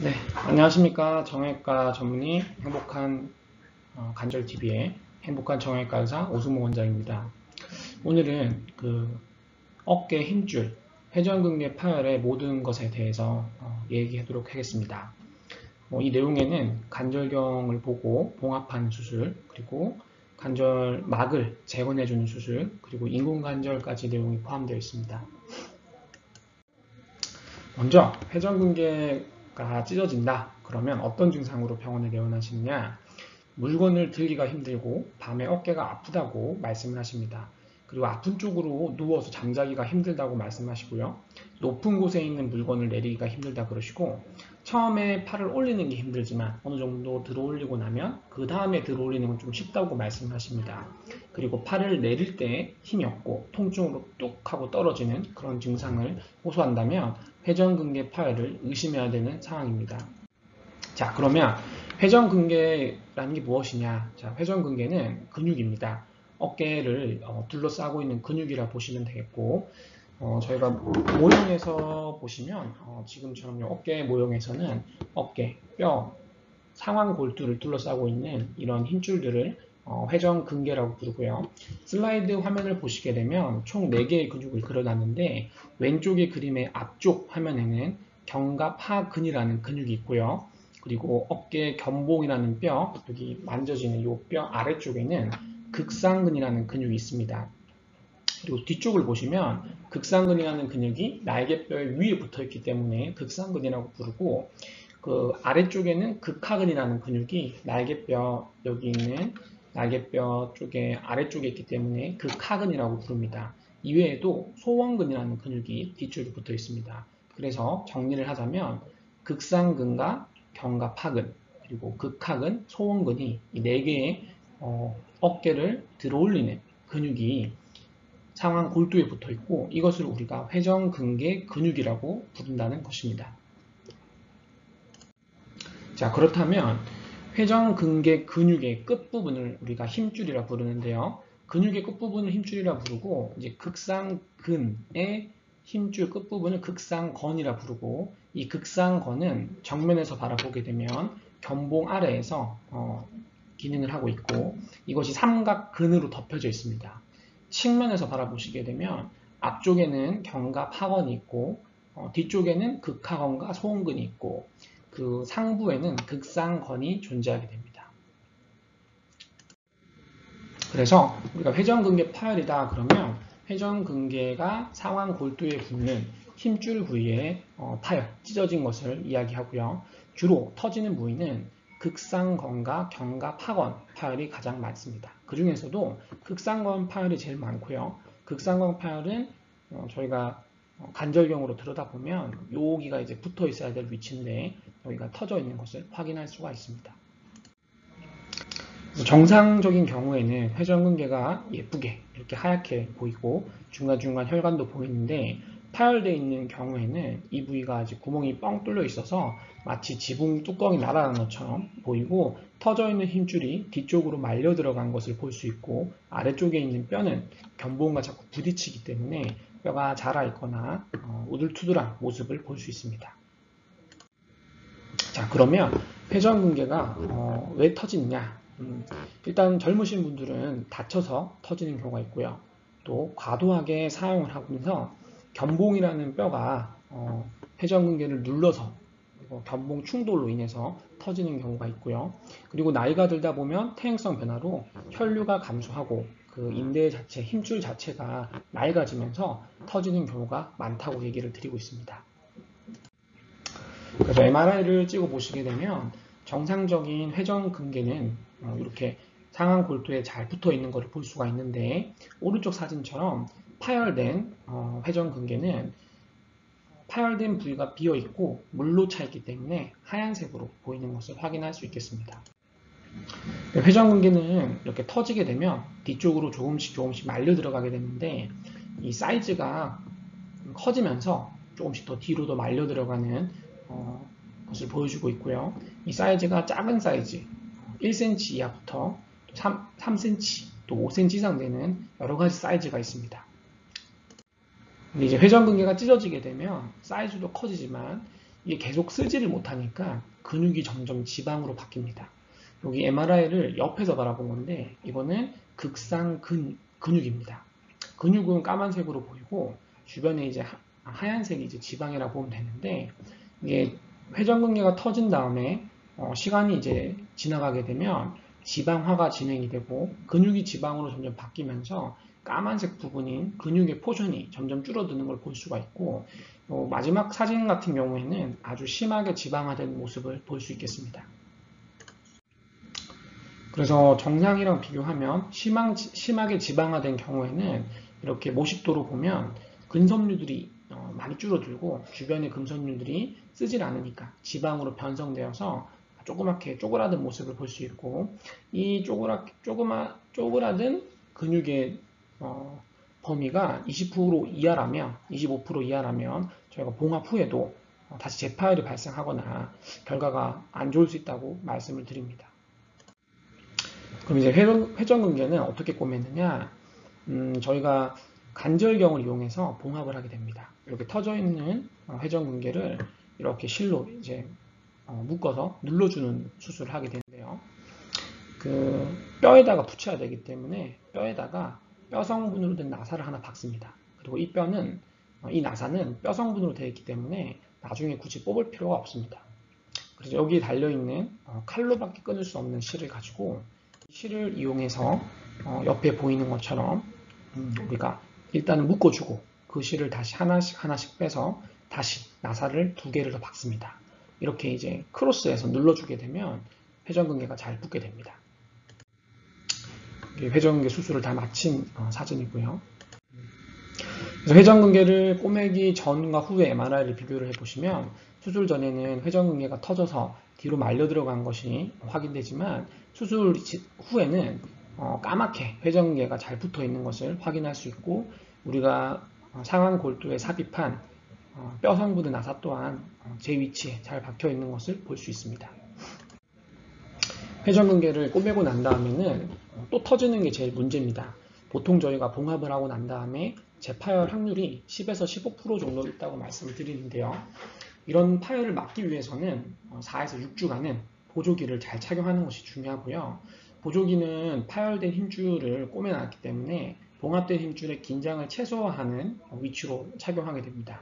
네, 안녕하십니까. 정형외과 전문의 행복한 관절TV의 행복한 정형외과 의사 오승모 원장입니다. 오늘은 어깨 힘줄, 회전근개 파열의 모든 것에 대해서 얘기하도록 하겠습니다. 이 내용에는 관절경을 보고 봉합하는 수술, 그리고 관절막을 재건해주는 수술, 그리고 인공관절까지 내용이 포함되어 있습니다. 먼저 회전근개가 찢어진다. 그러면 어떤 증상으로 병원에 내원하시느냐? 물건을 들기가 힘들고 밤에 어깨가 아프다고 말씀을 하십니다. 그리고 아픈 쪽으로 누워서 잠자기가 힘들다고 말씀하시고요. 높은 곳에 있는 물건을 내리기가 힘들다 그러시고, 처음에 팔을 올리는 게 힘들지만 어느 정도 들어 올리고 나면 그 다음에 들어 올리는 건 좀 쉽다고 말씀하십니다. 그리고 팔을 내릴 때 힘이 없고 통증으로 뚝 하고 떨어지는 그런 증상을 호소한다면 회전근개 파열을 의심해야 되는 상황입니다. 자, 그러면 회전근개라는 게 무엇이냐? 자, 회전근개는 근육입니다. 어깨를 둘러싸고 있는 근육이라 보시면 되겠고, 저희가 모형에서 보시면 지금처럼 어깨 모형에서는 어깨, 뼈, 상완골두를 둘러싸고 있는 이런 힘줄들을 회전근개라고 부르고요. 슬라이드 화면을 보시게 되면 총 4개의 근육을 그려놨는데 왼쪽의 그림의 앞쪽 화면에는 견갑하근이라는 근육이 있고요. 그리고 어깨 견봉이라는 뼈, 여기 만져지는 이 뼈 아래쪽에는 극상근이라는 근육이 있습니다. 그리고 뒤쪽을 보시면 극상근이라는 근육이 날개뼈 위에 붙어 있기 때문에 극상근이라고 부르고, 그 아래쪽에는 극하근이라는 근육이 날개뼈 여기 있는 날개뼈 쪽에 아래쪽에 있기 때문에 극하근이라고 부릅니다. 이외에도 소원근이라는 근육이 뒤쪽에 붙어 있습니다. 그래서 정리를 하자면 극상근과 견갑하근 그리고 극하근, 소원근이 이 4개의 어깨를 들어올리는 근육이 상완 골두에 붙어 있고, 이것을 우리가 회전근개 근육이라고 부른다는 것입니다. 자, 그렇다면 회전근개 근육의 끝부분을 우리가 힘줄이라 부르는데요. 근육의 끝부분을 힘줄이라 부르고, 이제 극상근의 힘줄 끝부분을 극상건이라 부르고, 이 극상건은 정면에서 바라보게 되면 견봉 아래에서 기능을 하고 있고, 이것이 삼각근으로 덮여져 있습니다. 측면에서 바라보시게 되면 앞쪽에는 견갑하건이 있고, 뒤쪽에는 극하건과 소원근이 있고, 그 상부에는 극상건이 존재하게 됩니다. 그래서 우리가 회전근개 파열이다 그러면 회전근개가 상완 골두에 붙는 힘줄 부위에 파열, 찢어진 것을 이야기하고요. 주로 터지는 부위는 극상건과 견갑하건 파열이 가장 많습니다. 그 중에서도 극상건 파열이 제일 많고요. 극상건 파열은 저희가 관절경으로 들여다보면 여기가 이제 붙어 있어야 될 위치인데 여기가 터져 있는 것을 확인할 수가 있습니다. 정상적인 경우에는 회전근개가 예쁘게 이렇게 하얗게 보이고 중간중간 혈관도 보이는데, 파열되어 있는 경우에는 이 부위가 아직 구멍이 뻥 뚫려 있어서 마치 지붕 뚜껑이 날아간 것처럼 보이고, 터져 있는 힘줄이 뒤쪽으로 말려 들어간 것을 볼 수 있고, 아래쪽에 있는 뼈는 견봉과 자꾸 부딪히기 때문에 뼈가 자라 있거나 우둘투둘한 모습을 볼 수 있습니다. 자, 그러면 회전근개가 왜 터지느냐? 일단 젊으신 분들은 다쳐서 터지는 경우가 있고요. 또 과도하게 사용을 하면서 견봉이라는 뼈가 회전근개를 눌러서 견봉 충돌로 인해서 터지는 경우가 있고요. 그리고 나이가 들다 보면 퇴행성 변화로 혈류가 감소하고 그 인대 자체, 힘줄 자체가 낡아지면서 터지는 경우가 많다고 얘기를 드리고 있습니다. 그래서 MRI를 찍어 보시게 되면 정상적인 회전근개는 이렇게 상완 골두에 잘 붙어 있는 것을 볼 수가 있는데, 오른쪽 사진처럼 파열된 회전근개는 파열된 부위가 비어 있고 물로 차 있기 때문에 하얀색으로 보이는 것을 확인할 수 있겠습니다. 회전근개는 이렇게 터지게 되면 뒤쪽으로 조금씩 말려 들어가게 되는데, 이 사이즈가 커지면서 조금씩 더 뒤로도 말려 들어가는 것을 보여주고 있고요. 이 사이즈가 작은 사이즈 1cm 이하부터 3cm 또 5cm 이상 되는 여러 가지 사이즈가 있습니다. 근데 이제 회전근개가 찢어지게 되면 사이즈도 커지지만 이게 계속 쓰지를 못하니까 근육이 점점 지방으로 바뀝니다. 여기 MRI를 옆에서 바라본 건데 이거는 극상 근육입니다. 근육은 까만색으로 보이고 주변에 이제 하얀색이 이제 지방이라고 보면 되는데 이게 회전근개가 터진 다음에 시간이 이제 지나가게 되면 지방화가 진행이 되고 근육이 지방으로 점점 바뀌면서 까만색 부분인 근육의 포션이 점점 줄어드는 걸 볼 수가 있고 마지막 사진 같은 경우에는 아주 심하게 지방화된 모습을 볼 수 있겠습니다. 그래서 정상이랑 비교하면 심하게 지방화된 경우에는 이렇게 모식도로 보면 근섬유들이 많이 줄어들고 주변의 근섬유들이 쓰질 않으니까 지방으로 변성되어서 조그맣게 쪼그라든 모습을 볼 수 있고 이 쪼그라든 근육의 범위가 20% 이하라면 25% 이하라면 저희가 봉합 후에도 다시 재파열이 발생하거나 결과가 안 좋을 수 있다고 말씀을 드립니다. 그럼 이제 회전근개는 어떻게 꼬매느냐? 저희가 관절경을 이용해서 봉합을 하게 됩니다. 이렇게 터져 있는 회전근개를 이렇게 실로 이제 묶어서 눌러주는 수술을 하게 되는데요. 그 뼈에다가 붙여야 되기 때문에 뼈에다가 뼈 성분으로 된 나사를 하나 박습니다. 그리고 이 나사는 뼈 성분으로 되어 있기 때문에 나중에 굳이 뽑을 필요가 없습니다. 그래서 여기에 달려있는 칼로밖에 끊을 수 없는 실을 가지고 이 실을 이용해서 옆에 보이는 것처럼 우리가 일단은 묶어주고 그 실을 다시 하나씩 빼서 다시 나사를 2개를 더 박습니다. 이렇게 이제 크로스해서 눌러주게 되면 회전근개가 잘 붙게 됩니다. 회전근개 수술을 다 마친 사진이고요. 그래서 회전근개를 꼬매기 전과 후에 MRI를 비교를 해보시면 수술 전에는 회전근개가 터져서 뒤로 말려 들어간 것이 확인되지만 수술 후에는 까맣게 회전근개가 잘 붙어 있는 것을 확인할 수 있고 우리가 상완 골두에 삽입한 뼈 성분의 나사 또한 제 위치에 잘 박혀 있는 것을 볼 수 있습니다. 회전근개를 꼬매고 난 다음에는 또 터지는 게 제일 문제입니다. 보통 저희가 봉합을 하고 난 다음에 재파열 확률이 10에서 15% 정도 있다고 말씀을 드리는데요. 이런 파열을 막기 위해서는 4에서 6주간은 보조기를 잘 착용하는 것이 중요하고요. 보조기는 파열된 힘줄을 꼬매놨기 때문에 봉합된 힘줄의 긴장을 최소화하는 위치로 착용하게 됩니다.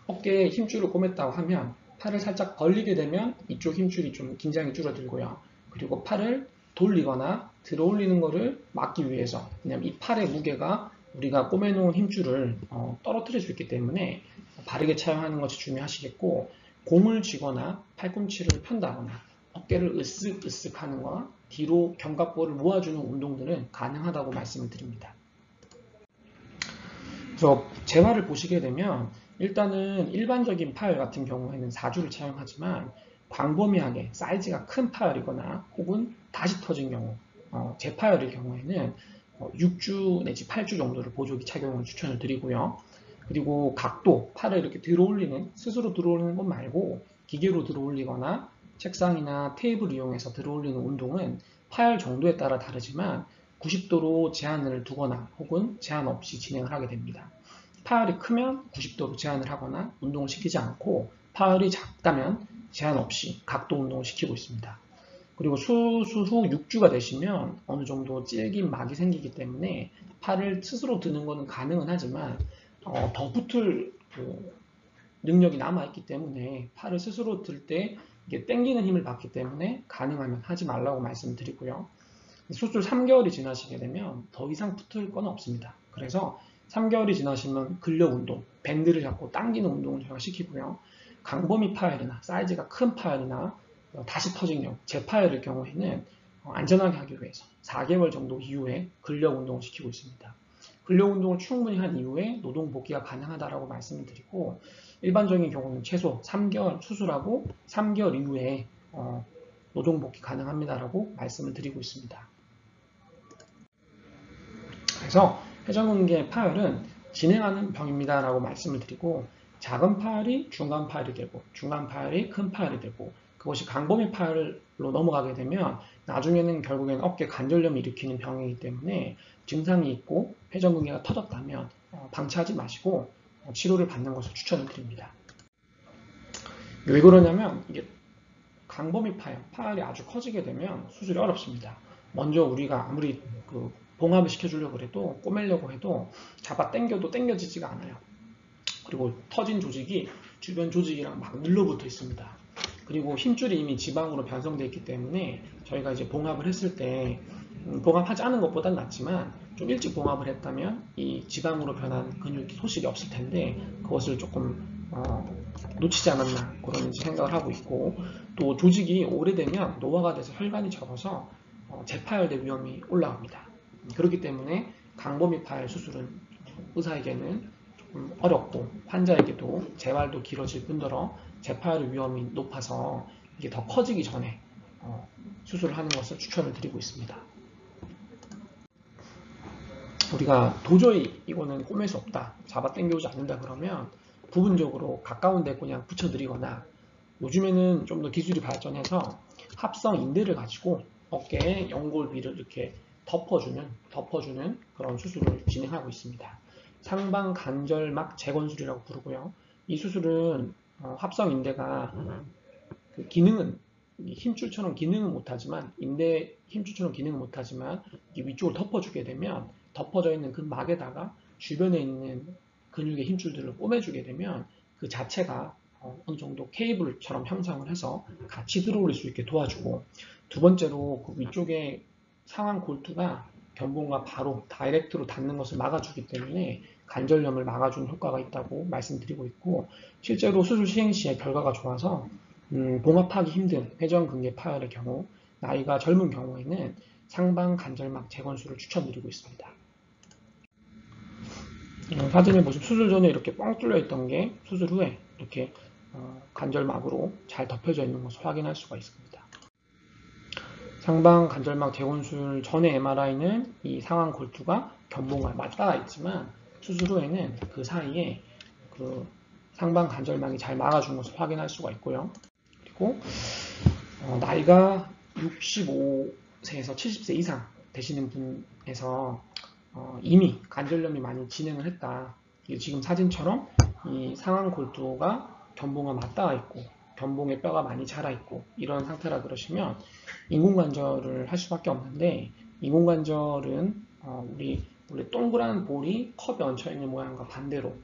어깨에 힘줄을 꼬맸다고 하면 팔을 살짝 벌리게 되면 이쪽 힘줄이 좀 긴장이 줄어들고요. 그리고 팔을 돌리거나 들어 올리는 것을 막기 위해서 왜냐하면 이 팔의 무게가 우리가 꼬매놓은 힘줄을 떨어뜨릴 수 있기 때문에 바르게 착용하는 것이 중요하시겠고 공을 쥐거나 팔꿈치를 편다거나 어깨를 으쓱으쓱 하는 거나 뒤로 견갑골을 모아주는 운동들은 가능하다고 말씀을 드립니다. 그래서 재활을 보시게 되면 일단은 일반적인 파열 같은 경우에는 4주를 착용하지만 광범위하게 사이즈가 큰 파열이거나 혹은 다시 터진 경우 재파열일 경우에는 6주 내지 8주 정도를 보조기 착용을 추천을 드리고요. 그리고 각도, 팔을 이렇게 들어올리는, 스스로 들어올리는 것 말고 기계로 들어올리거나 책상이나 테이블을 이용해서 들어올리는 운동은 파열 정도에 따라 다르지만 90도로 제한을 두거나 혹은 제한 없이 진행을 하게 됩니다. 파열이 크면 90도로 제한을 하거나 운동을 시키지 않고 파열이 작다면 제한 없이 각도 운동을 시키고 있습니다. 그리고 수술 후 6주가 되시면 어느 정도 찔긴 막이 생기기 때문에 팔을 스스로 드는 것은 가능은 하지만 더 붙을 능력이 남아있기 때문에 팔을 스스로 들 때 이게 당기는 힘을 받기 때문에 가능하면 하지 말라고 말씀드리고요. 수술 3개월이 지나시게 되면 더 이상 붙을 건 없습니다. 그래서 3개월이 지나시면 근력 운동, 밴드를 잡고 당기는 운동을 제가 시키고요. 광범위 파열이나 사이즈가 큰 파열이나 다시 터진 경우, 재파열일 경우에는 안전하게 하기 위해서 4개월 정도 이후에 근력 운동을 시키고 있습니다. 근력 운동을 충분히 한 이후에 노동 복귀가 가능하다고 말씀을 드리고 일반적인 경우는 최소 3개월 수술하고 3개월 이후에 노동 복귀 가능합니다라고 말씀을 드리고 있습니다. 그래서 회전근개 파열은 진행하는 병입니다라고 말씀을 드리고 작은 파열이 중간 파열이 되고 중간 파열이 큰 파열이 되고 그것이 광범위 파열로 넘어가게 되면 나중에는 결국에는 어깨 관절염을 일으키는 병이기 때문에 증상이 있고 회전근개가 터졌다면 방치하지 마시고 치료를 받는 것을 추천을 드립니다. 왜 그러냐면 이게 강범위 파열이 아주 커지게 되면 수술이 어렵습니다. 먼저 우리가 아무리 그 봉합을 시켜주려고 해도 꼬매려고 해도 잡아 당겨도 당겨지지가 않아요. 그리고 터진 조직이 주변 조직이랑 막 눌러붙어 있습니다. 그리고 힘줄이 이미 지방으로 변성되어 있기 때문에 저희가 이제 봉합을 했을 때 봉합하지 않은 것보단 낫지만 좀 일찍 봉합을 했다면 이 지방으로 변한 근육 소실이 없을 텐데 그것을 조금 놓치지 않았나 그런 생각을 하고 있고, 또 조직이 오래되면 노화가 돼서 혈관이 적어서 재파열될 위험이 올라갑니다. 그렇기 때문에 강범위 파열 수술은 의사에게는 조금 어렵고 환자에게도 재활도 길어질 뿐더러 재파열 위험이 높아서 이게 더 커지기 전에 수술을 하는 것을 추천을 드리고 있습니다. 우리가 도저히 이거는 꼬맬 수 없다, 잡아 당겨오지 않는다 그러면 부분적으로 가까운 데 그냥 붙여드리거나, 요즘에는 좀 더 기술이 발전해서 합성 인대를 가지고 어깨에 연골비를 이렇게 덮어주는 그런 수술을 진행하고 있습니다. 상방 관절막 재건술이라고 부르고요. 이 수술은 합성 인대가 그 기능은 힘줄처럼 기능은 못하지만 인대 힘줄처럼 기능은 못하지만 위쪽을 덮어주게 되면 덮어져 있는 그 막에다가 주변에 있는 근육의 힘줄들을 꿰매주게 되면 그 자체가 어느 정도 케이블처럼 형상을 해서 같이 들어올릴 수 있게 도와주고, 두 번째로 그 위쪽에 상완 골두가 견봉과 바로 다이렉트로 닿는 것을 막아주기 때문에 관절염을 막아주는 효과가 있다고 말씀드리고 있고, 실제로 수술 시행 시에 결과가 좋아서 봉합하기 힘든 회전근개 파열의 경우, 나이가 젊은 경우에는 상방 관절막 재건술을 추천드리고 있습니다. 사진에 보시면 수술 전에 이렇게 뻥 뚫려 있던 게 수술 후에 이렇게 관절막으로 잘 덮여져 있는 것을 확인할 수가 있습니다. 상방 관절막 재건술 전의 MRI는 이 상완 골두가 견봉과 맞닿아 있지만 수술 후에는 그 사이에 그 상방 관절막이 잘 막아준 것을 확인할 수가 있고요. 그리고 나이가 65세에서 70세 이상 되시는 분에서 이미 관절염이 많이 진행을 했다. 지금 사진처럼 이 상완 골두가 견봉과 맞닿아 있고 견봉에 뼈가 많이 자라 있고 이런 상태라 그러시면 인공관절을 할 수밖에 없는데, 인공관절은 우리 원래 동그란 볼이 컵에 얹혀 있는 모양과 반대로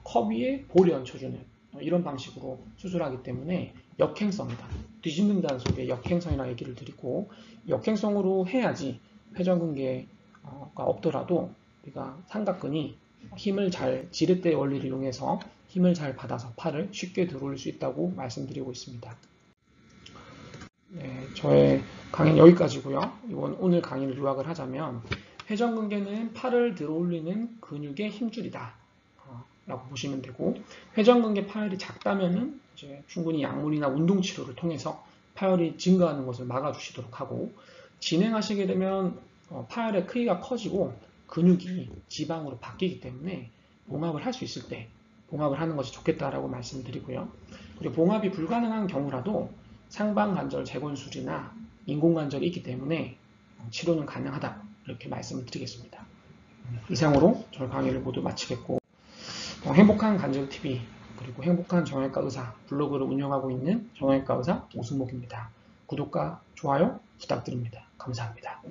컵 위에 볼이 얹혀주는 이런 방식으로 수술하기 때문에 역행성이다. 뒤집는다는 소리에 역행성이라고 얘기를 드리고, 역행성으로 해야지 회전근개가 없더라도 우리가 삼각근이 힘을 잘, 지렛대 원리를 이용해서 힘을 잘 받아서 팔을 쉽게 들어올릴 수 있다고 말씀드리고 있습니다. 네, 저의 강의는 여기까지고요. 오늘 강의를 요약을 하자면 회전근개는 팔을 들어올리는 근육의 힘줄이다 라고 보시면 되고, 회전근개 파열이 작다면은 이제 충분히 약물이나 운동치료를 통해서 파열이 증가하는 것을 막아주시도록 하고, 진행하시게 되면 파열의 크기가 커지고 근육이 지방으로 바뀌기 때문에 봉합을 할 수 있을 때 봉합을 하는 것이 좋겠다라고 말씀드리고요. 그리고 봉합이 불가능한 경우라도 상방관절 재건술이나 인공관절이 있기 때문에 치료는 가능하다 이렇게 말씀을 드리겠습니다. 이상으로 저희 강의를 모두 마치겠고, 행복한 관절TV 그리고 행복한 정형외과 의사 블로그를 운영하고 있는 정형외과 의사 오승목입니다. 구독과 좋아요 부탁드립니다. 감사합니다.